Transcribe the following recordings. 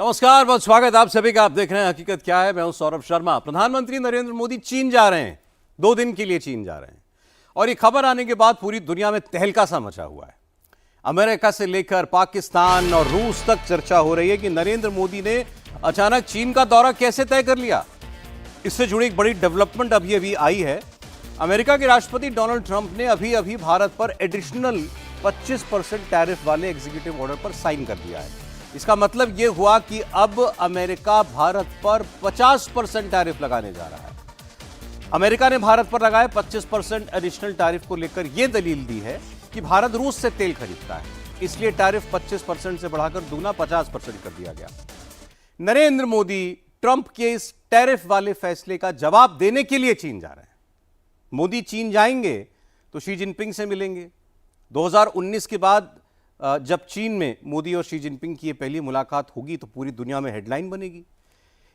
नमस्कार, बहुत स्वागत आप सभी का। आप देख रहे हैं हकीकत क्या है। मैं हूं सौरभ शर्मा। प्रधानमंत्री नरेंद्र मोदी चीन जा रहे हैं, 2 दिन के लिए चीन जा रहे हैं और ये खबर आने के बाद पूरी दुनिया में तहलका सा मचा हुआ है। अमेरिका से लेकर पाकिस्तान और रूस तक चर्चा हो रही है कि नरेंद्र मोदी ने अचानक चीन का दौरा कैसे तय कर लिया। इससे जुड़ी एक बड़ी डेवलपमेंट अभी आई है। अमेरिका के राष्ट्रपति डोनाल्ड ट्रंप ने अभी भारत पर एडिशनल 25% टैरिफ वाले एग्जीक्यूटिव ऑर्डर पर साइन कर दिया है। इसका मतलब यह हुआ कि अब अमेरिका भारत पर 50% टैरिफ लगाने जा रहा है। अमेरिका ने भारत पर लगाए 25% एडिशनल टैरिफ को लेकर यह दलील दी है कि भारत रूस से तेल खरीदता है, इसलिए टैरिफ 25% से बढ़ाकर दूना 50% कर दिया गया। नरेंद्र मोदी ट्रंप के इस टैरिफ वाले फैसले का जवाब देने के लिए चीन जा रहे हैं। मोदी चीन जाएंगे तो शी जिनपिंग से मिलेंगे। 2019 के बाद जब चीन में मोदी और शी जिनपिंग की ये पहली मुलाकात होगी तो पूरी दुनिया में हेडलाइन बनेगी।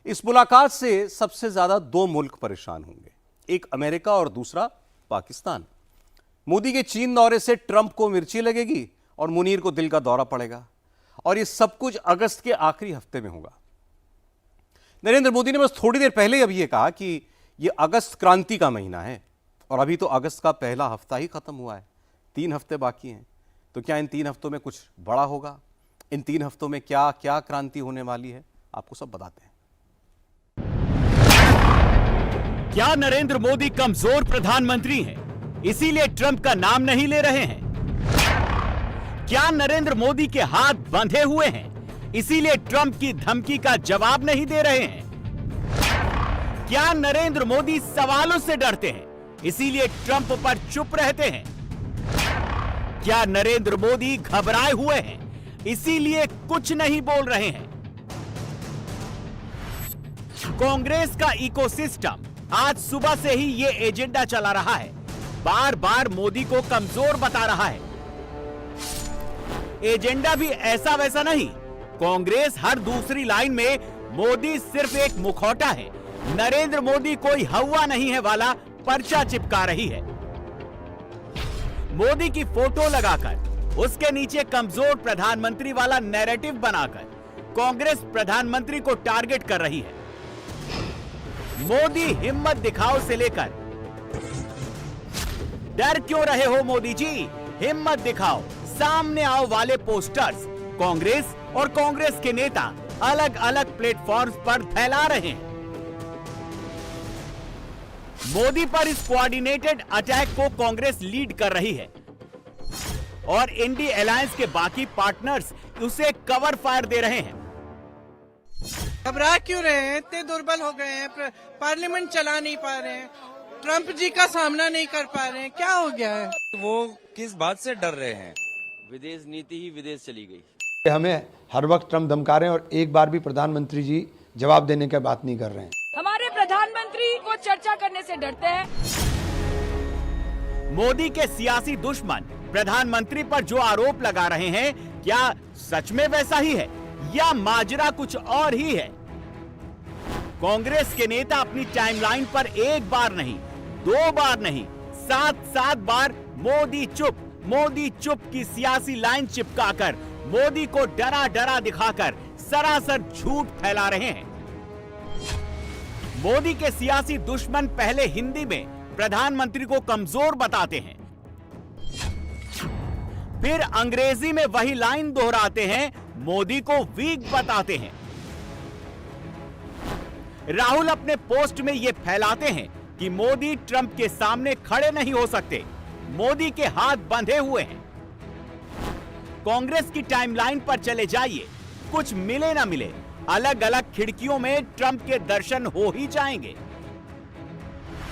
इस मुलाकात से सबसे ज्यादा 2 मुल्क परेशान होंगे, एक अमेरिका और दूसरा पाकिस्तान। मोदी के चीन दौरे से ट्रंप को मिर्ची लगेगी और मुनीर को दिल का दौरा पड़ेगा और ये सब कुछ अगस्त के आखिरी हफ्ते में होगा। नरेंद्र मोदी ने बस थोड़ी देर पहले अभी ये कहा कि ये अगस्त क्रांति का महीना है और अभी तो अगस्त का पहला हफ्ता ही खत्म हुआ है, 3 हफ्ते बाकी हैं। तो क्या इन 3 हफ्तों में कुछ बड़ा होगा? इन 3 हफ्तों में क्या क्या क्रांति होने वाली है, आपको सब बताते हैं। क्या नरेंद्र मोदी कमजोर प्रधानमंत्री हैं, इसीलिए ट्रंप का नाम नहीं ले रहे हैं? क्या नरेंद्र मोदी के हाथ बंधे हुए हैं, इसीलिए ट्रंप की धमकी का जवाब नहीं दे रहे हैं? क्या नरेंद्र मोदी सवालों से डरते हैं, इसीलिए ट्रंप पर चुप रहते हैं? क्या नरेंद्र मोदी घबराए हुए हैं, इसीलिए कुछ नहीं बोल रहे हैं? कांग्रेस का इकोसिस्टम आज सुबह से ही ये एजेंडा चला रहा है, बार बार मोदी को कमजोर बता रहा है। एजेंडा भी ऐसा वैसा नहीं। कांग्रेस हर दूसरी लाइन में मोदी सिर्फ एक मुखौटा है, नरेंद्र मोदी कोई हवा नहीं है वाला पर्चा चिपका रही है। मोदी की फोटो लगाकर उसके नीचे कमजोर प्रधानमंत्री वाला नैरेटिव बनाकर कांग्रेस प्रधानमंत्री को टारगेट कर रही है। मोदी हिम्मत दिखाओ से लेकर डर क्यों रहे हो मोदी जी, हिम्मत दिखाओ, सामने आओ वाले पोस्टर्स कांग्रेस और कांग्रेस के नेता अलग अलग प्लेटफॉर्म्स पर फैला रहे हैं। मोदी पर इस कोऑर्डिनेटेड अटैक को कांग्रेस लीड कर रही है और इंडी अलायंस के बाकी पार्टनर्स उसे कवर फायर दे रहे हैं। घबरा क्यों रहे हैं? इतने दुर्बल हो गए हैं, पार्लियामेंट चला नहीं पा रहे हैं, ट्रंप जी का सामना नहीं कर पा रहे हैं, क्या हो गया है? वो किस बात से डर रहे हैं? विदेश नीति ही विदेश चली गई। हमें हर वक्त ट्रंप धमका रहे हैं और एक बार भी प्रधानमंत्री जी जवाब देने की बात नहीं कर रहे हैं। हमारे प्रधानमंत्री को चर्चा करने से डरते हैं। मोदी के सियासी दुश्मन प्रधानमंत्री पर जो आरोप लगा रहे हैं, क्या सच में वैसा ही है या माजरा कुछ और ही है? कांग्रेस के नेता अपनी टाइमलाइन पर एक बार नहीं, 2 बार नहीं, 7 बार मोदी चुप की सियासी लाइन चिपकाकर मोदी को डरा डरा दिखाकर सरासर झूठ फैला रहे हैं। मोदी के सियासी दुश्मन पहले हिंदी में प्रधानमंत्री को कमजोर बताते हैं, फिर अंग्रेजी में वही लाइन दोहराते हैं, मोदी को वीक बताते हैं। राहुल अपने पोस्ट में यह फैलाते हैं कि मोदी ट्रंप के सामने खड़े नहीं हो सकते, मोदी के हाथ बंधे हुए हैं। कांग्रेस की टाइमलाइन पर चले जाइए, कुछ मिले ना मिले अलग अलग खिड़कियों में ट्रंप के दर्शन हो ही जाएंगे।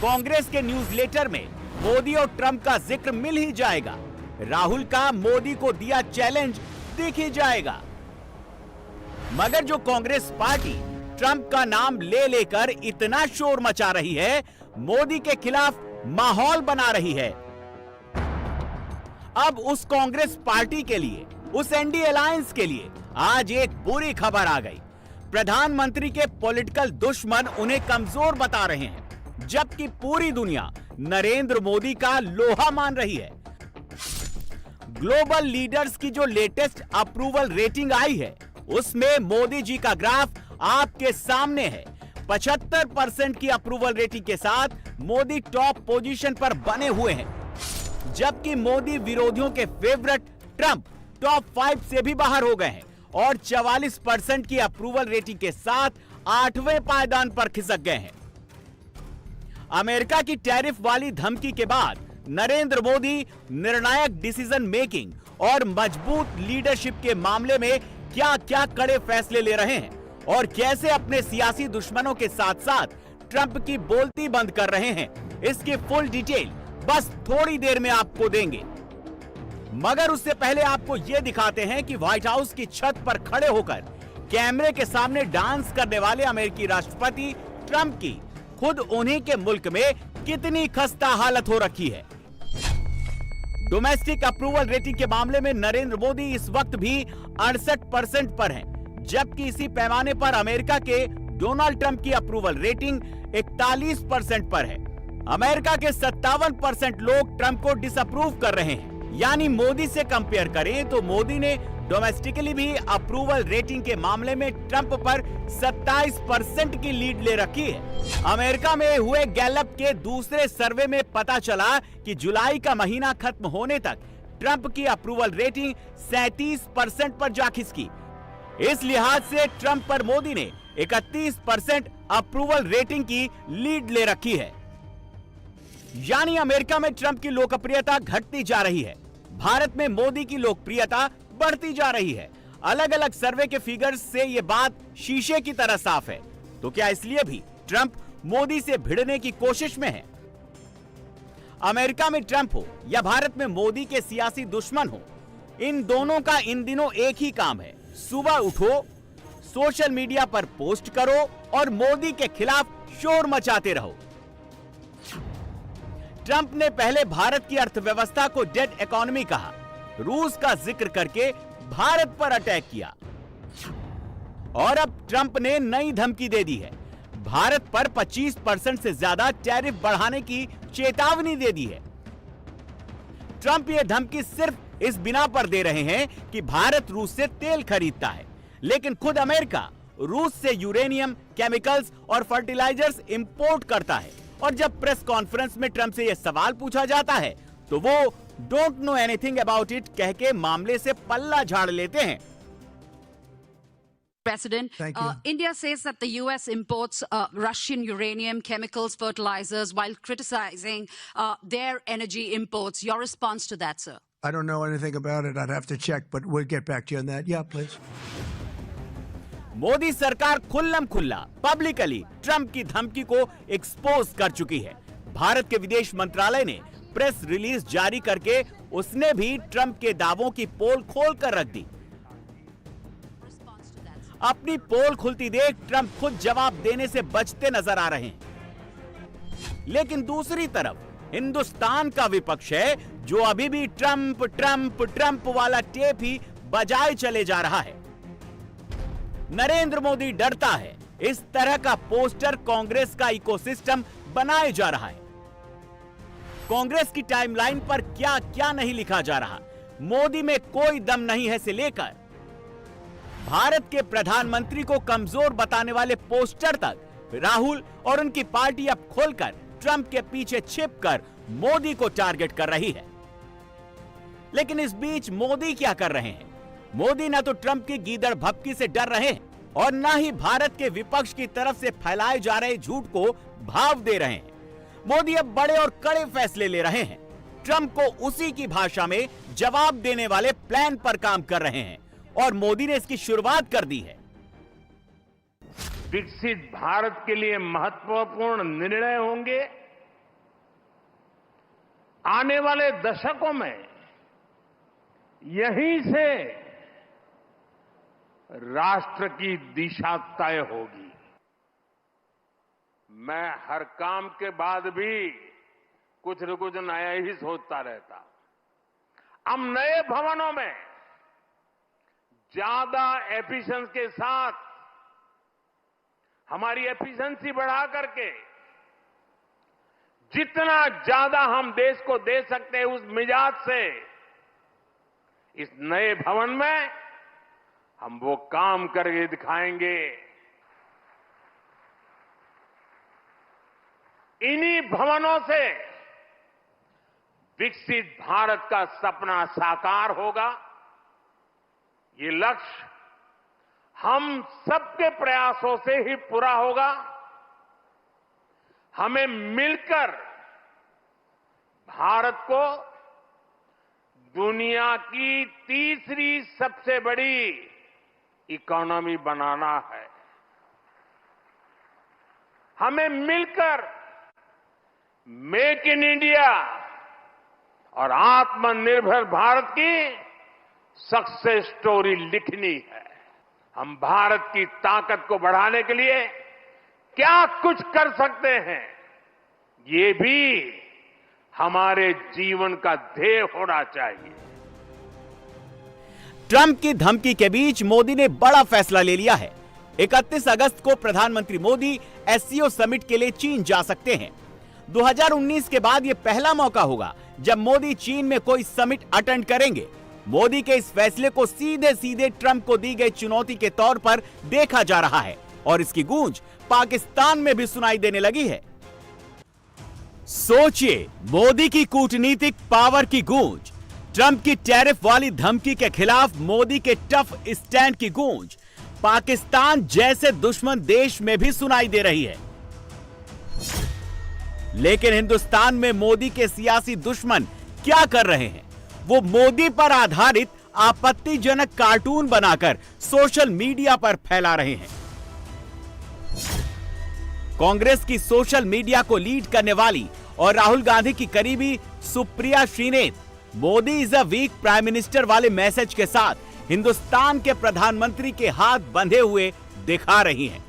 कांग्रेस के न्यूज़लेटर में मोदी और ट्रंप का जिक्र मिल ही जाएगा, राहुल का मोदी को दिया चैलेंज दिख ही जाएगा। मगर जो कांग्रेस पार्टी ट्रंप का नाम ले लेकर इतना शोर मचा रही है, मोदी के खिलाफ माहौल बना रही है, अब उस कांग्रेस पार्टी के लिए, उस एनडी अलायंस के लिए आज एक बुरी खबर आ गई। प्रधानमंत्री के पॉलिटिकल दुश्मन उन्हें कमजोर बता रहे हैं, जबकि पूरी दुनिया नरेंद्र मोदी का लोहा मान रही है। ग्लोबल लीडर्स की जो लेटेस्ट अप्रूवल रेटिंग आई है उसमें मोदी जी का ग्राफ आपके सामने है। 75% की अप्रूवल रेटिंग के साथ मोदी टॉप पोजीशन पर बने हुए हैं, जबकि मोदी विरोधियों के फेवरेट ट्रंप टॉप 5 से भी बाहर हो गए हैं और 44% की अप्रूवल रेटिंग के साथ 8वें पायदान पर खिसक गए हैं। अमेरिका की टैरिफ वाली धमकी के बाद नरेंद्र मोदी निर्णायक डिसीजन मेकिंग और मजबूत लीडरशिप के मामले में क्या क्या कड़े फैसले ले रहे हैं और कैसे अपने सियासी दुश्मनों के साथ साथ ट्रंप की बोलती बंद कर रहे हैं, इसकी फुल डिटेल बस थोड़ी देर में आपको देंगे। मगर उससे पहले आपको यह दिखाते हैं कि व्हाइट हाउस की छत पर खड़े होकर कैमरे के सामने डांस करने वाले अमेरिकी राष्ट्रपति ट्रंप की खुद उन्हीं के मुल्क में कितनी खस्ता हालत हो रखी है। डोमेस्टिक अप्रूवल रेटिंग के मामले में नरेंद्र मोदी इस वक्त भी 68% पर हैं, जबकि इसी पैमाने पर अमेरिका के डोनाल्ड ट्रंप की अप्रूवल रेटिंग 41% पर है। अमेरिका के 57% लोग ट्रंप को डिसअप्रूव कर रहे हैं। यानी मोदी से कंपेयर करें तो मोदी ने डोमेस्टिकली भी अप्रूवल रेटिंग के मामले में ट्रंप पर 27% की लीड ले रखी है। अमेरिका में हुए गैलप के दूसरे सर्वे में पता चला कि जुलाई का महीना खत्म होने तक ट्रंप की अप्रूवल रेटिंग 37% पर जा खिसकी। इस लिहाज से ट्रंप पर मोदी ने 31% अप्रूवल रेटिंग की लीड ले रखी है। यानी अमेरिका में ट्रंप की लोकप्रियता घटती जा रही है, भारत में मोदी की लोकप्रियता बढ़ती जा रही है। अलग अलग सर्वे के फिगर्स से यह बात शीशे की तरह साफ है। तो क्या इसलिए भी ट्रंप मोदी से भिड़ने की कोशिश में है? अमेरिका में ट्रंप हो या भारत में मोदी के सियासी दुश्मन हो, इन दोनों का इन दिनों एक ही काम है, सुबह उठो, सोशल मीडिया पर पोस्ट करो और मोदी के खिलाफ शोर मचाते रहो। ट्रंप ने पहले भारत की अर्थव्यवस्था को डेड इकोनॉमी कहा, रूस का जिक्र करके भारत पर अटैक किया और अब ट्रंप ने नई धमकी दे दी है, भारत पर 25% से ज्यादा टैरिफ बढ़ाने की चेतावनी दे दी है। ट्रंप ये धमकी सिर्फ इस बिना पर दे रहे हैं कि भारत रूस से तेल खरीदता है, लेकिन खुद अमेरिका रूस से यूरेनियम, केमिकल्स और फर्टिलाइजर्स इंपोर्ट करता है। और जब प्रेस कॉन्फ्रेंस में ट्रंप से यह सवाल पूछा जाता है तो वो don't know anything about it कह के मामले से पल्ला झाड़ लेते हैं। President, India says that the U.S. imports Russian uranium, chemicals, fertilizers, while criticizing their energy imports. Your response to that, sir? I don't know anything about it. I'd have to check, but we'll get back to you on that. Yeah, please. Modi सरकार खुल्लम खुल्ला publicly Trump की धमकी को expose कर चुकी है। भारत के विदेश मंत्रालय ने प्रेस रिलीज जारी करके उसने भी ट्रंप के दावों की पोल खोल कर रख दी। अपनी पोल खुलती देख ट्रंप खुद जवाब देने से बचते नजर आ रहे हैं। लेकिन दूसरी तरफ हिंदुस्तान का विपक्ष है जो अभी भी ट्रंप ट्रंप ट्रंप वाला टेप ही बजाए चले जा रहा है। नरेंद्र मोदी डरता है इस तरह का पोस्टर कांग्रेस का इकोसिस्टम बनाए जा रहा है। कांग्रेस की टाइमलाइन पर क्या क्या नहीं लिखा जा रहा, मोदी में कोई दम नहीं है से लेकर भारत के प्रधानमंत्री को कमजोर बताने वाले पोस्टर तक राहुल और उनकी पार्टी अब खोलकर ट्रंप के पीछे छिपकर मोदी को टारगेट कर रही है। लेकिन इस बीच मोदी क्या कर रहे हैं? मोदी न तो ट्रंप की गीदड़ भभकी से डर रहे हैं और न ही भारत के विपक्ष की तरफ से फैलाए जा रहे झूठ को भाव दे रहे हैं। मोदी अब बड़े और कड़े फैसले ले रहे हैं, ट्रंप को उसी की भाषा में जवाब देने वाले प्लान पर काम कर रहे हैं और मोदी ने इसकी शुरुआत कर दी है। विकसित भारत के लिए महत्वपूर्ण निर्णय होंगे। आने वाले दशकों में यहीं से राष्ट्र की दिशा तय होगी। मैं हर काम के बाद भी कुछ न कुछ नया ही सोचता रहता। हम नए भवनों में ज्यादा एफिशिएंसी के साथ हमारी एफिशिएंसी बढ़ा करके जितना ज्यादा हम देश को दे सकते हैं उस मिजाज से इस नए भवन में हम वो काम करके दिखाएंगे। इन्हीं भवनों से विकसित भारत का सपना साकार होगा। ये लक्ष्य हम सबके प्रयासों से ही पूरा होगा। हमें मिलकर भारत को दुनिया की तीसरी सबसे बड़ी इकोनॉमी बनाना है। हमें मिलकर मेक इन इंडिया और आत्मनिर्भर भारत की सक्सेस स्टोरी लिखनी है। हम भारत की ताकत को बढ़ाने के लिए क्या कुछ कर सकते हैं, ये भी हमारे जीवन का ध्येय होना चाहिए। ट्रंप की धमकी के बीच मोदी ने बड़ा फैसला ले लिया है। 31 अगस्त को प्रधानमंत्री मोदी एससीओ समिट के लिए चीन जा सकते हैं। 2019 के बाद यह पहला मौका होगा जब मोदी चीन में कोई समिट अटेंड करेंगे। मोदी के इस फैसले को सीधे सीधे ट्रंप को दी गई चुनौती के तौर पर देखा जा रहा है और इसकी गूंज पाकिस्तान में भी सुनाई देने लगी है। सोचिए, मोदी की कूटनीतिक पावर की गूंज, ट्रंप की टैरिफ वाली धमकी के खिलाफ मोदी के टफ स्टैंड की गूंज पाकिस्तान जैसे दुश्मन देश में भी सुनाई दे रही है। लेकिन हिंदुस्तान में मोदी के सियासी दुश्मन क्या कर रहे हैं? वो मोदी पर आधारित आपत्तिजनक कार्टून बनाकर सोशल मीडिया पर फैला रहे हैं। कांग्रेस की सोशल मीडिया को लीड करने वाली और राहुल गांधी की करीबी Supriya Shrinate Modi is a weak prime minister वाले मैसेज के साथ हिंदुस्तान के प्रधानमंत्री के हाथ बंधे हुए दिखा रही हैं।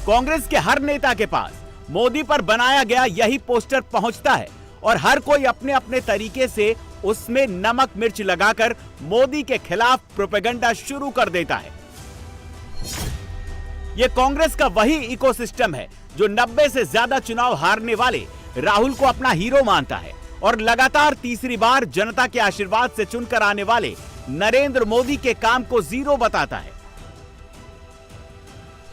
कांग्रेस के हर नेता के पास मोदी पर बनाया गया यही पोस्टर पहुंचता है और हर कोई अपने अपने तरीके से उसमें नमक मिर्च लगाकर मोदी के खिलाफ प्रोपेगेंडा शुरू कर देता है। यह कांग्रेस का वही इकोसिस्टम है जो 90 से ज्यादा चुनाव हारने वाले राहुल को अपना हीरो मानता है और लगातार तीसरी बार जनता के आशीर्वाद से चुनकर आने वाले नरेंद्र मोदी के काम को जीरो बताता है।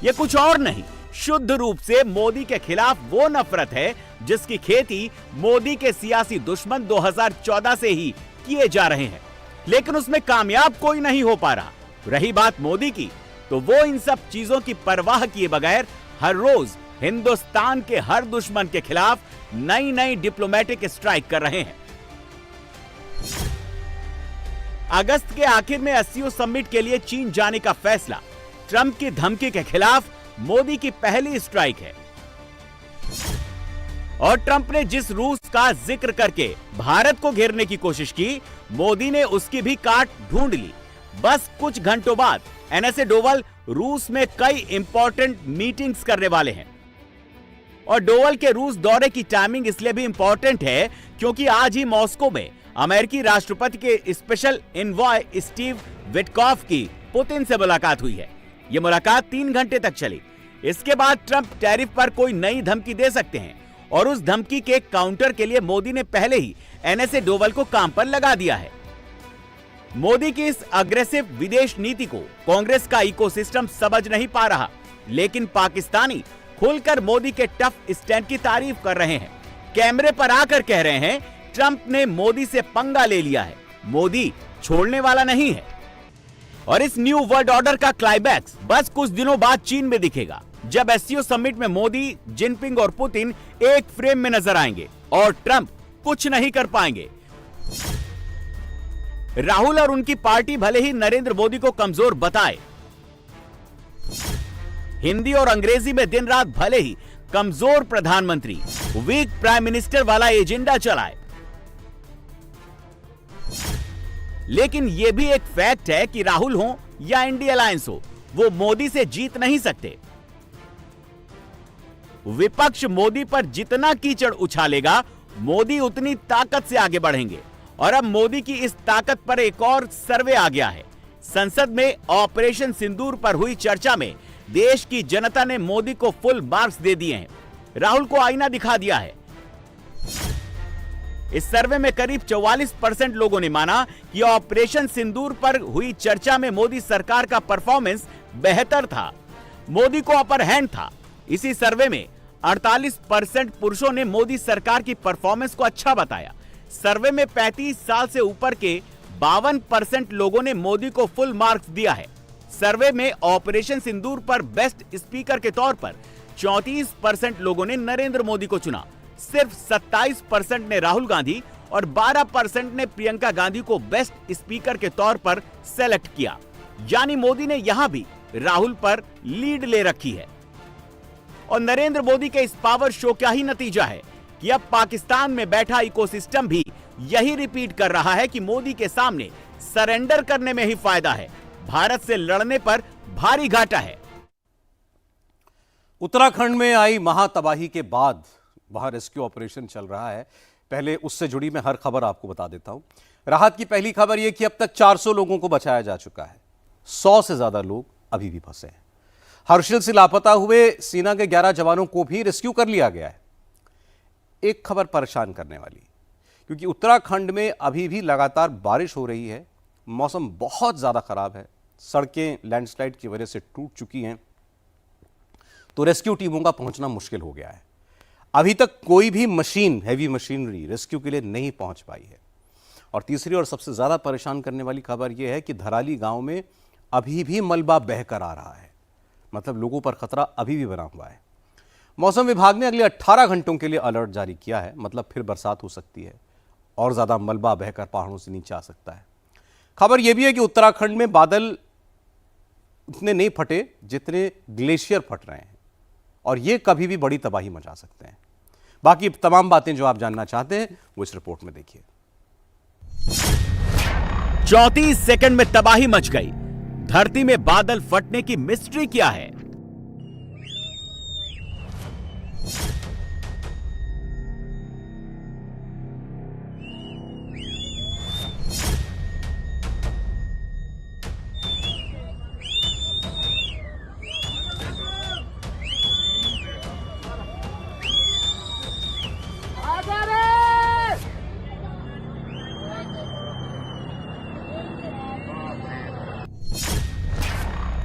यह कुछ और नहीं, शुद्ध रूप से मोदी के खिलाफ वो नफरत है जिसकी खेती मोदी के सियासी दुश्मन 2014 से ही किए जा रहे हैं, लेकिन उसमें कामयाब कोई नहीं हो पा रहा। रही बात मोदी की, तो वो इन सब चीजों की परवाह किए बगैर हर रोज हिंदुस्तान के हर दुश्मन के खिलाफ नई नई डिप्लोमेटिक स्ट्राइक कर रहे हैं। अगस्त के आखिर में एससीओ समिट के लिए चीन जाने का फैसला ट्रंप की धमकी के खिलाफ मोदी की पहली स्ट्राइक है और ट्रंप ने जिस रूस का जिक्र करके भारत को घेरने की कोशिश की, मोदी ने उसकी भी काट ढूंढ ली। बस कुछ घंटों बाद एनएसए डोवल रूस में कई इंपॉर्टेंट मीटिंग्स करने वाले हैं और डोवल के रूस दौरे की टाइमिंग इसलिए भी इंपॉर्टेंट है क्योंकि आज ही मॉस्को में अमेरिकी राष्ट्रपति के स्पेशल एनवॉय स्टीव विटकॉफ की पुतिन से मुलाकात हुई है। यह मुलाकात 3 घंटे तक चली। इसके बाद ट्रंप टैरिफ पर कोई नई धमकी दे सकते हैं और उस धमकी के काउंटर के लिए मोदी ने पहले ही एनएसए डोवल को काम पर लगा दिया है। मोदी की इस अग्रेसिव विदेश नीति को कांग्रेस का इकोसिस्टम समझ नहीं पा रहा, लेकिन पाकिस्तानी खुलकर मोदी के टफ स्टैंड की तारीफ कर रहे हैं। कैमरे पर आकर कह रहे हैं ट्रंप ने मोदी से पंगा ले लिया है, मोदी छोड़ने वाला नहीं है। और इस न्यू वर्ल्ड ऑर्डर का क्लाइमैक्स बस कुछ दिनों बाद चीन में दिखेगा, जब एससीओ समिट में मोदी, जिनपिंग और पुतिन एक फ्रेम में नजर आएंगे और ट्रंप कुछ नहीं कर पाएंगे। राहुल और उनकी पार्टी भले ही नरेंद्र मोदी को कमजोर बताए, हिंदी और अंग्रेजी में दिन रात भले ही कमजोर प्रधानमंत्री, वीक प्राइम मिनिस्टर वाला एजेंडा चलाए, लेकिन यह भी एक फैक्ट है कि राहुल हो या इंडिया अलायंस हो, वो मोदी से जीत नहीं सकते। विपक्ष मोदी पर जितना कीचड़ उछालेगा, मोदी उतनी ताकत से आगे बढ़ेंगे। और अब मोदी की इस ताकत पर एक और सर्वे आ गया है। संसद में ऑपरेशन सिंदूर पर हुई चर्चा में देश की जनता ने मोदी को फुल मार्क्स दे दिए हैं, राहुल को आईना दिखा दिया है। इस सर्वे में करीब 44% लोगों ने माना कि ऑपरेशन सिंदूर पर हुई चर्चा में मोदी सरकार का परफॉर्मेंस बेहतर था, मोदी को अपर हैंड था। इसी सर्वे में 48% पुरुषों ने मोदी सरकार की परफॉर्मेंस को अच्छा बताया। सर्वे में 35 साल से ऊपर के 52% लोगों ने मोदी को फुल मार्क्स दिया है। सर्वे में ऑपरेशन सिंदूर पर बेस्ट स्पीकर के तौर पर 34% लोगों ने नरेंद्र मोदी को चुना। सिर्फ 27% ने राहुल गांधी और 12% ने प्रियंका गांधी को बेस्ट स्पीकर के तौर पर सेलेक्ट किया। यानी मोदी ने यहां भी राहुल पर लीड ले रखी है। और नरेंद्र मोदी के इस पावर शो का ही नतीजा है कि अब पाकिस्तान में बैठा इकोसिस्टम भी यही रिपीट कर रहा है कि मोदी के सामने सरेंडर करने में ही फायदा है, भारत से लड़ने पर भारी घाटा है। उत्तराखंड में आई महातबाही के बाद वहां रेस्क्यू ऑपरेशन चल रहा है। पहले उससे जुड़ी मैं हर खबर आपको बता देता हूं। राहत की पहली खबर यह कि अब तक 400 लोगों को बचाया जा चुका है। 100 से ज्यादा लोग अभी भी फंसे हैं। हर्षिल से लापता हुए सेना के 11 जवानों को भी रेस्क्यू कर लिया गया है। एक खबर परेशान करने वाली, क्योंकि उत्तराखंड में अभी भी लगातार बारिश हो रही है, मौसम बहुत ज्यादा खराब है, सड़कें लैंडस्लाइड की वजह से टूट चुकी हैं, तो रेस्क्यू टीमों का पहुंचना मुश्किल हो गया है। अभी तक कोई भी मशीन, हैवी मशीनरी रेस्क्यू के लिए नहीं पहुंच पाई है। और तीसरी और सबसे ज्यादा परेशान करने वाली खबर यह है कि धराली गांव में अभी भी मलबा बहकर आ रहा है, मतलब लोगों पर खतरा अभी भी बना हुआ है। मौसम विभाग ने अगले 18 घंटों के लिए अलर्ट जारी किया है, मतलब फिर बरसात हो सकती है और ज्यादा मलबा बहकर पहाड़ों से नीचे आ सकता है। खबर यह भी है कि उत्तराखंड में बादल उतने नहीं फटे जितने ग्लेशियर फट रहे हैं, और ये कभी भी बड़ी तबाही मचा सकते हैं। बाकी तमाम बातें जो आप जानना चाहते हैं वो इस रिपोर्ट में देखिए। 34 सेकंड में तबाही मच गई। धरती में बादल फटने की मिस्ट्री क्या है?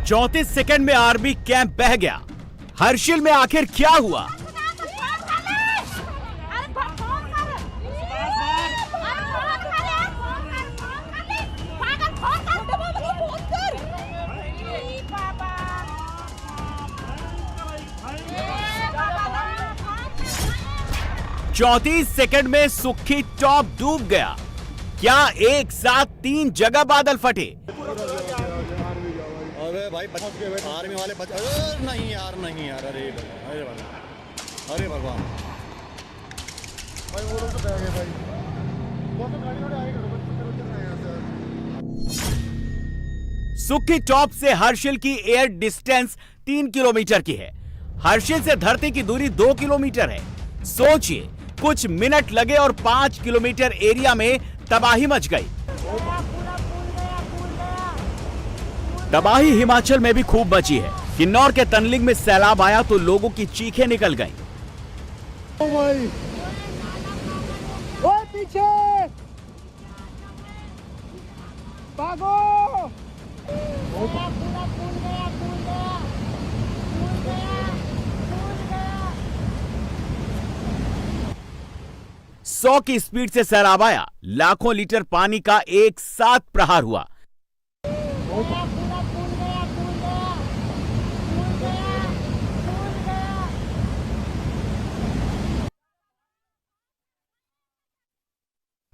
चौंतीस सेकंड में आर्मी कैंप बह गया। हर्षिल में आखिर क्या हुआ? चौंतीस सेकंड में सुखी टॉप डूब गया। क्या एक साथ 3 जगह बादल फटे? अरे भाई आर्मी वाले नहीं यार, नहीं यार, अरे भगवान भाई, वो लोग तो बह गए भाई। वो तो गाड़ी आएगा। सुखी टॉप से हर्षिल की एयर डिस्टेंस 3 किलोमीटर की है। हर्षिल से धरती की दूरी 2 किलोमीटर है। सोचिए, कुछ मिनट लगे और 5 किलोमीटर एरिया में तबाही मच गई। तबाही हिमाचल में भी खूब मची है। किन्नौर के तनलिंग में सैलाब आया तो लोगों की चीखें निकल गईं। पीछे भागो। 100 की स्पीड से सैलाब आया। लाखों लीटर पानी का एक साथ प्रहार हुआ।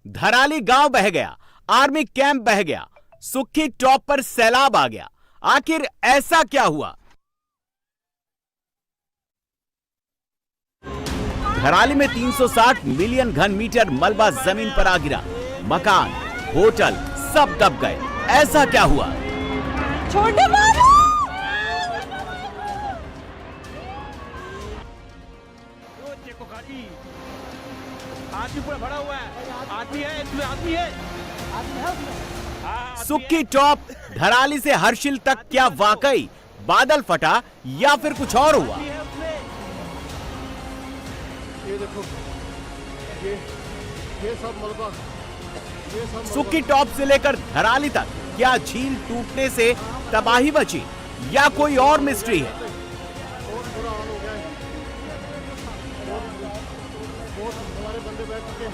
धराली गांव बह गया, आर्मी कैंप बह गया, सुखी टॉप पर सैलाब आ गया। आखिर ऐसा क्या हुआ? धराली में 360 मिलियन घन मीटर मलबा जमीन पर आ गिरा। मकान, होटल सब दब गए। ऐसा क्या हुआ? छोटे बाबू, आदमी पूरा भरा हुआ है। आदमी है, इसमें आदमी है। सुखी टॉप धराली से हर्षिल तक क्या वाकई बादल फटा या फिर कुछ और हुआ? ये देखो, ये सब मलबा, ये सब सुक्की टॉप से लेकर धराली तक क्या झील टूटने से तबाही मची या कोई और मिस्ट्री है? बहुत बुरा हाल हो गया है। बहुत हमारे बंदे बैठ चुके हैं।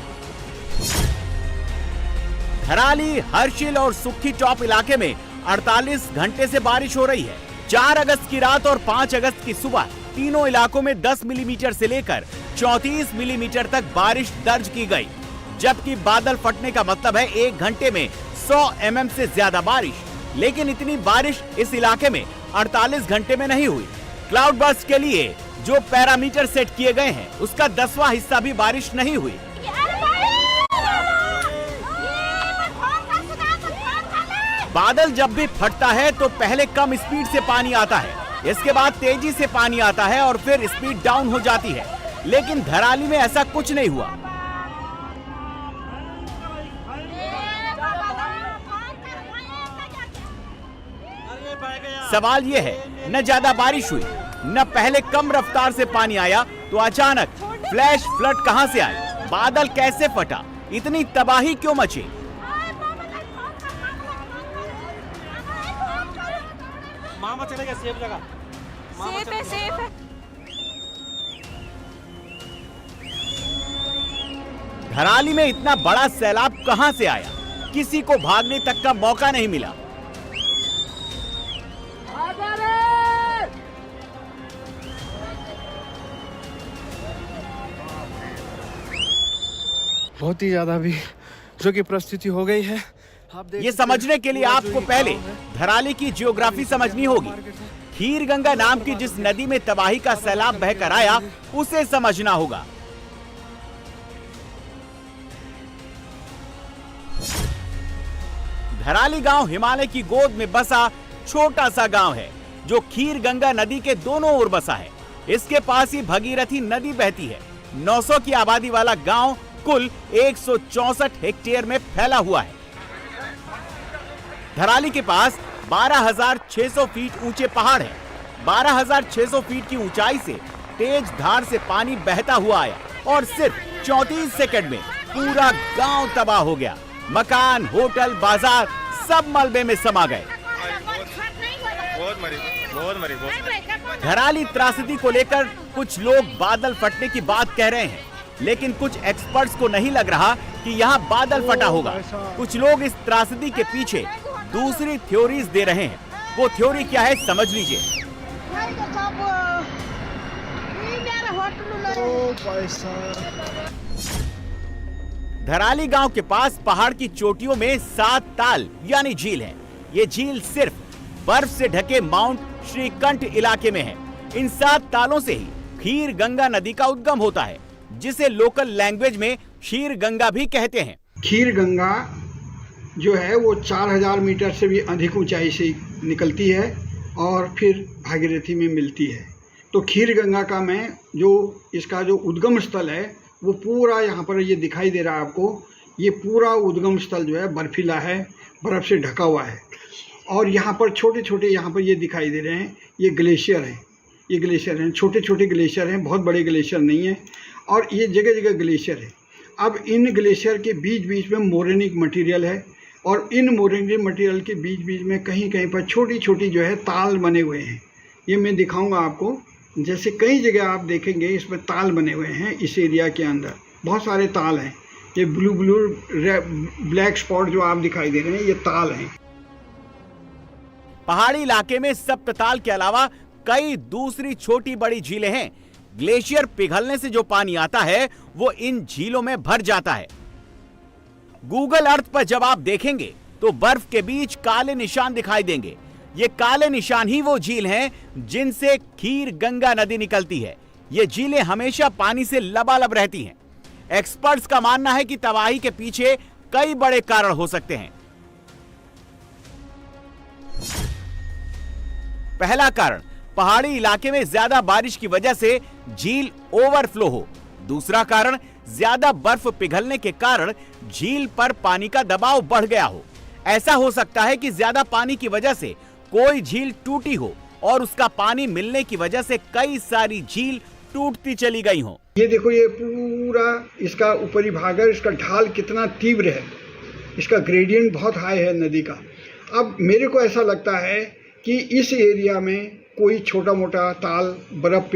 धराली, हर्षिल और सुक्की टॉप इलाके में 48 घंटे से बारिश हो रही है। 4 अगस्त की रात और 5 अगस्त की सुबह तीनों इलाकों में 10 मिलीमीटर से लेकर 34 मिलीमीटर तक बारिश दर्ज की गई, जबकि बादल फटने का मतलब है 1 घंटे में 100 mm से ज्यादा बारिश। लेकिन इतनी बारिश इस इलाके में 48 घंटे में नहीं हुई। क्लाउड बर्स्ट के लिए जो पैरामीटर सेट किए गए हैं उसका 10वां हिस्सा भी बारिश नहीं हुई। बादल जब भी फटता है तो पहले कम स्पीड से पानी आता है, इसके बाद तेजी से पानी आता है और फिर स्पीड डाउन हो जाती है। लेकिन धराली में ऐसा कुछ नहीं हुआ। सवाल ये है, न ज्यादा बारिश हुई, न पहले कम रफ्तार से पानी आया, तो अचानक फ्लैश फ्लड कहां से आए? बादल कैसे फटा? इतनी तबाही क्यों मची? मामा चलेगा सेफ जगह, सेफ है। धराली में इतना बड़ा सैलाब कहां से आया? किसी को भागने तक का मौका नहीं मिला। बहुत ही ज्यादा भी जो की परिस्थिति हो गई है। ये समझने के लिए आपको पहले धराली की जियोग्राफी समझनी होगी। खीर गंगा नाम की जिस नदी में तबाही का सैलाब बहकर आया उसे समझना होगा। धराली गांव हिमालय की गोद में बसा छोटा सा गांव है जो खीर गंगा नदी के दोनों ओर बसा है। इसके पास ही भगीरथी नदी बहती है। 900 की आबादी वाला गांव कुल 164 हेक्टेयर में फैला हुआ है। धराली के पास 12,600 फीट ऊंचे पहाड़ हैं। 12,600 फीट की ऊंचाई से तेज धार से पानी बहता हुआ आया और सिर्फ 34 सेकंड में पूरा गांव तबाह हो गया। मकान, होटल, बाजार सब मलबे में समा गए। धराली त्रासदी को लेकर कुछ लोग बादल फटने की बात कह रहे हैं, लेकिन कुछ एक्सपर्ट्स को नहीं लग रहा कि यहाँ बादल फटा होगा। कुछ लोग इस त्रासदी के पीछे दूसरी थ्योरीज दे रहे हैं। वो थ्योरी क्या है समझ लीजिए। धराली गांव के पास पहाड़ की चोटियों में 7 ताल यानी झील है। ये झील सिर्फ बर्फ से ढके माउंट श्रीकंठ इलाके में है। इन 7 तालों से ही खीर गंगा नदी का उद्गम होता है, जिसे लोकल लैंग्वेज में क्षीर गंगा भी कहते हैं। खीर गंगा जो है वो 4000 मीटर से भी अधिक ऊंचाई से निकलती है और फिर भागीरथी में मिलती है। तो खीर गंगा का इसका जो उद्गम स्थल है वो पूरा यहाँ पर ये दिखाई दे रहा है आपको। ये पूरा उद्गम स्थल जो है बर्फीला है, बर्फ से ढका हुआ है। और यहाँ पर छोटे छोटे यहाँ पर ये दिखाई दे रहे हैं, ये ग्लेशियर हैं। ये ग्लेशियर हैं, छोटे छोटे ग्लेशियर हैं, बहुत बड़े ग्लेशियर नहीं है। और ये जगह जगह ग्लेशियर है। अब इन ग्लेशियर के बीच बीच में मोरेनिक मटेरियल है और इन मोरेनिक मटेरियल के बीच बीच में कहीं कहीं पर छोटी छोटी जो है ताल बने हुए हैं। ये मैं दिखाऊंगा आपको। जैसे कई जगह आप देखेंगे इसमें ताल बने हुए हैं। इस एरिया के अंदर बहुत सारे ताल हैं। ये ब्लू ब्लैक स्पॉट जो आप दिखाई दे रहे हैं ये ताल हैं। पहाड़ी इलाके में सप्तताल के अलावा कई दूसरी छोटी बड़ी झीलें हैं। ग्लेशियर पिघलने से जो पानी आता है वो इन झीलों में भर जाता है। गूगल अर्थ पर जब आप देखेंगे तो बर्फ के बीच काले निशान दिखाई देंगे। ये काले निशान ही वो झील हैं जिनसे खीर गंगा नदी निकलती है। ये झीलें हमेशा पानी से लबालब रहती हैं। एक्सपर्ट्स का मानना है कि तबाही के पीछे कई बड़े कारण हो सकते हैं। पहला कारण, पहाड़ी इलाके में ज्यादा बारिश की वजह से झील ओवरफ्लो हो। दूसरा कारण, ज्यादा बर्फ पिघलने के कारण झील पर पानी का दबाव बढ़ गया हो। ऐसा हो सकता है कि ज्यादा पानी की वजह से कोई झील टूटी हो और उसका पानी मिलने की वजह से कई सारी झील टूटती चली गई हो। ये देखो, ये पूरा इसका ऊपरी भाग है, इसका ढाल कितना तीव्र है, इसका ग्रेडियंट बहुत हाई है नदी का। अब मेरे को ऐसा लगता है कि इस एरिया में कोई छोटा मोटा ताल, बर्फ़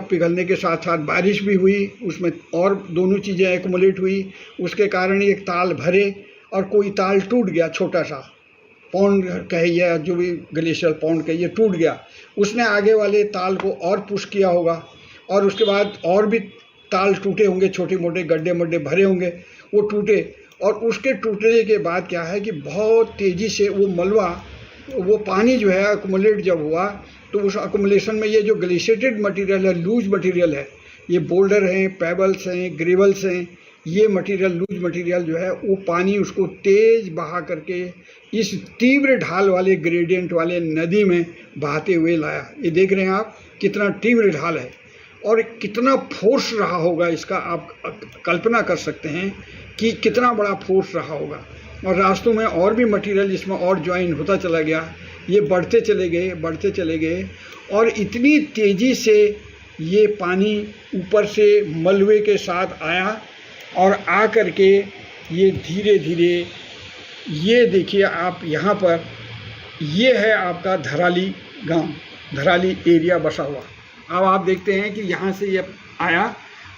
पिघलने के साथ साथ बारिश भी हुई, उसमें और दोनों चीज़ें एक्युमुलेट हुई, उसके कारण एक ताल भरे और कोई ताल टूट गया, छोटा सा पौंड कहिए या जो भी ग्लेशियर पौंड कहिए, टूट गया। उसने आगे वाले ताल को और पुश किया होगा और उसके बाद और भी ताल टूटे होंगे, छोटे मोटे गड्ढे मड्ढे भरे होंगे, वो टूटे। और उसके टूटने के बाद क्या है कि बहुत तेज़ी से वो मलबा, वो पानी जो है अकुमुलेट जब हुआ तो उस अकुमुलेशन में ये जो ग्लेशिएटेड मटेरियल है, लूज मटेरियल है, ये बोल्डर हैं, पेबल्स हैं, ग्रेवल्स हैं, ये मटेरियल, लूज मटेरियल जो है वो पानी उसको तेज़ बहा करके इस तीव्र ढाल वाले ग्रेडियंट वाले नदी में बहाते हुए लाया। ये देख रहे हैं आप कितना तीव्र ढाल है और कितना फोर्स रहा होगा इसका, आप कल्पना कर सकते हैं कि कितना बड़ा फोर्स रहा होगा। और रास्तों में और भी मटेरियल इसमें और ज्वाइन होता चला गया, ये बढ़ते चले गए और इतनी तेज़ी से ये पानी ऊपर से मलबे के साथ आया और आ करके ये धीरे धीरे, ये देखिए आप यहाँ पर, ये है आपका धराली गांव, धराली एरिया बसा हुआ। अब आप देखते हैं कि यहाँ से ये आया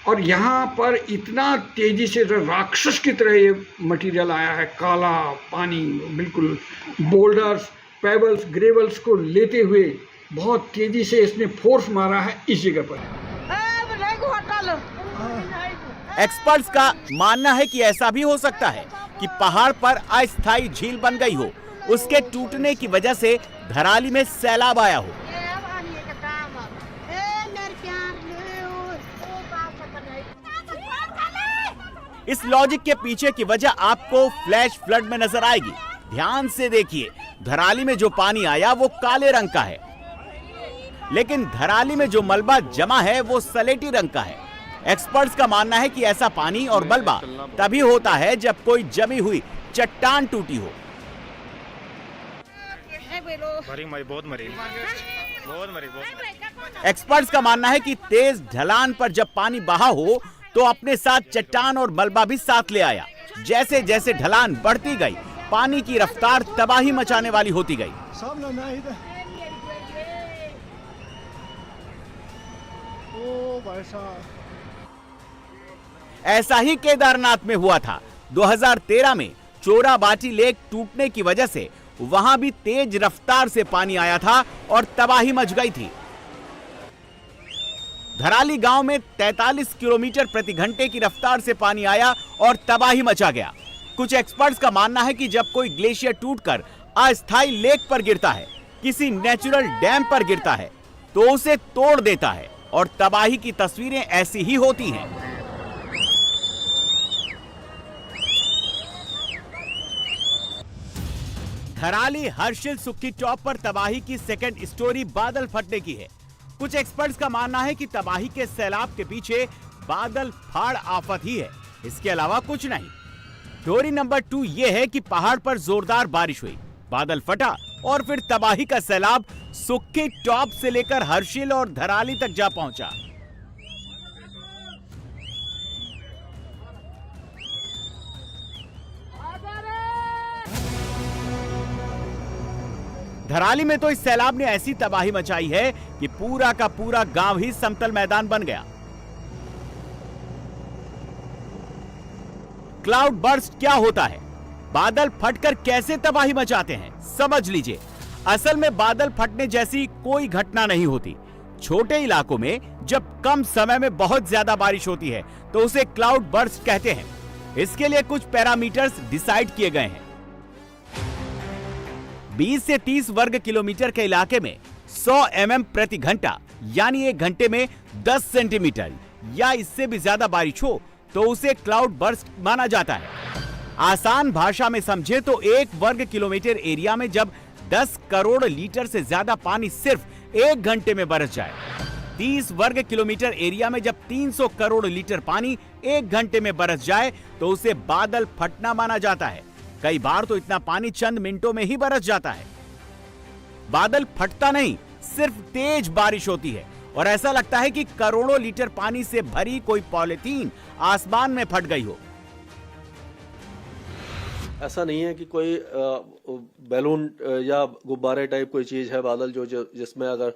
और यहाँ पर इतना तेज़ी से राक्षस की तरह ये मटेरियल आया है, काला पानी, बिल्कुल बोल्डर्स, पेबल्स, ग्रेवल्स को लेते हुए बहुत तेज़ी से इसने फोर्स मारा है इस जगह पर। एक्सपर्ट्स का मानना है कि ऐसा भी हो सकता है कि पहाड़ पर अस्थायी झील बन गई हो, उसके टूटने की वजह से धराली में सैलाब आया हो। इस लॉजिक के पीछे की वजह आपको फ्लैश फ्लड में नजर आएगी। ध्यान से देखिए, धराली में जो पानी आया वो काले रंग का है, लेकिन धराली में जो मलबा जमा है वो सलेटी रंग का है। एक्सपर्ट्स का मानना है कि ऐसा पानी और मलबा तभी होता है जब कोई जमी हुई चट्टान टूटी हो। एक्सपर्ट्स का मानना है कि तेज ढलान पर जब पानी बहा हो तो अपने साथ चट्टान और मलबा भी साथ ले आया। जैसे जैसे ढलान बढ़ती गई, पानी की रफ्तार तबाही मचाने वाली होती गई। ऐसा ही केदारनाथ में हुआ था। 2013 में चोराबाटी लेक टूटने की वजह से वहां भी तेज रफ्तार से पानी आया था और तबाही मच गई थी। धराली गांव में 43 किलोमीटर प्रति घंटे की रफ्तार से पानी आया और तबाही मचा गया। कुछ एक्सपर्ट्स का मानना है कि जब कोई ग्लेशियर टूटकर अस्थायी लेक पर गिरता है, किसी नेचुरल डैम पर गिरता है, तो उसे तोड़ देता है और तबाही की तस्वीरें ऐसी ही होती हैं। धराली हर्षिल सुक्की टॉप पर तबाही की सेकंड स्टोरी बादल फटने की है। कुछ एक्सपर्ट्स का मानना है कि तबाही के सैलाब के पीछे बादल फाड़ आफत ही है, इसके अलावा कुछ नहीं। स्टोरी नंबर 2 यह है कि पहाड़ पर जोरदार बारिश हुई, बादल फटा और फिर तबाही का सैलाब सुक्की टॉप से लेकर हर्षिल और धराली तक जा पहुंचा। धराली में तो इस सैलाब ने ऐसी तबाही मचाई है कि पूरा का पूरा गांव ही समतल मैदान बन गया। क्लाउड बर्स्ट क्या होता है, बादल फटकर कैसे तबाही मचाते हैं, समझ लीजिए। असल में बादल फटने जैसी कोई घटना नहीं होती। छोटे इलाकों में जब कम समय में बहुत ज्यादा बारिश होती है तो उसे क्लाउड बर्स्ट कहते हैं। इसके लिए कुछ पैरामीटर्स डिसाइड किए गए हैं। 20 से 30 वर्ग किलोमीटर के इलाके में 100 mm प्रति घंटा यानी एक घंटे में 10 सेंटीमीटर या इससे भी ज्यादा बारिश हो तो उसे क्लाउड बर्स्ट माना जाता है। आसान भाषा में समझे तो 1 वर्ग किलोमीटर एरिया में जब 10 करोड़ लीटर से ज्यादा पानी सिर्फ एक घंटे में बरस जाए, 30 वर्ग किलोमीटर एरिया में जब 300 करोड़ लीटर पानी एक घंटे में बरस जाए तो उसे बादल फटना माना जाता है। कई बार तो इतना पानी चंद मिनटों में ही बरस जाता है। बादल फटता नहीं, सिर्फ तेज बारिश होती है और ऐसा लगता है कि करोड़ों लीटर पानी से भरी कोई पॉलिथीन आसमान में फट गई हो। ऐसा नहीं है कि कोई बैलून या गुब्बारे टाइप कोई चीज है बादल जो जिसमें अगर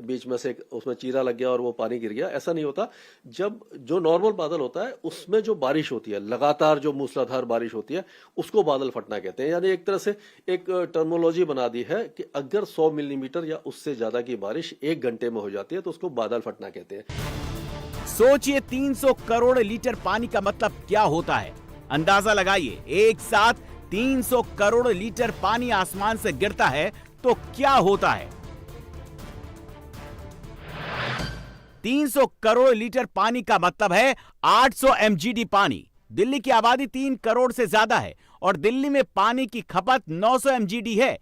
बीच में से उसमें चीरा लग गया और वो पानी गिर गया, ऐसा नहीं होता। जब जो नॉर्मल बादल होता है उसमें जो बारिश होती है, लगातार जो मूसलाधार बारिश होती है, उसको बादल फटना कहते हैं। यानी एक तरह से एक टर्मिनोलॉजी बना दी है कि अगर 100 मिलीमीटर या उससे ज्यादा की बारिश 1 घंटे में हो जाती है तो उसको बादल फटना कहते हैं। सोचिए 300 करोड़ लीटर पानी का मतलब क्या होता है। अंदाजा लगाइए, एक साथ 300 करोड़ लीटर पानी आसमान से गिरता है तो क्या होता है। 300 करोड़ लीटर पानी का मतलब है 800 MGD पानी। दिल्ली की आबादी 3 करोड़ से ज्यादा है और दिल्ली में पानी की खपत 900 MGD है।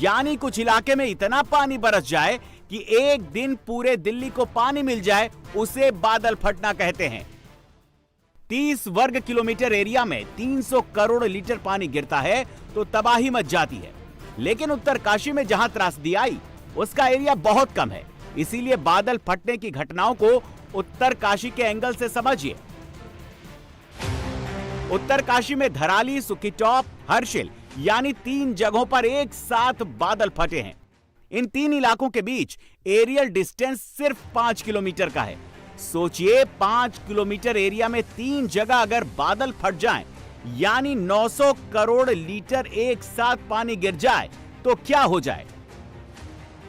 यानी कुछ इलाके में इतना पानी बरस जाए कि एक दिन पूरे दिल्ली को पानी मिल जाए, उसे बादल फटना कहते हैं। 30 वर्ग किलोमीटर एरिया में 300 करोड़ लीटर पानी गिरता है तो तबाही मच जाती है। लेकिन उत्तरकाशी में जहां त्रासदी आई उसका एरिया बहुत कम है, इसीलिए बादल फटने की घटनाओं को उत्तरकाशी के एंगल से समझिए। उत्तरकाशी में धराली, सुखीटॉप, हर्षिल यानी 3 जगहों पर एक साथ बादल फटे हैं। इन 3 इलाकों के बीच एरियल डिस्टेंस सिर्फ 5 किलोमीटर का है। सोचिए 5 किलोमीटर एरिया में 3 जगह अगर बादल फट जाएं, यानी 900 करोड़ लीटर एक साथ पानी गिर जाए तो क्या हो जाए।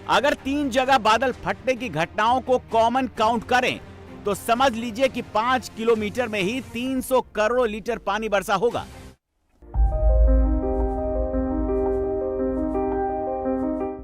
अगर 3 जगह बादल फटने की घटनाओं को कॉमन काउंट करें तो समझ लीजिए कि 5 किलोमीटर में ही 300 करोड़ लीटर पानी बरसा होगा।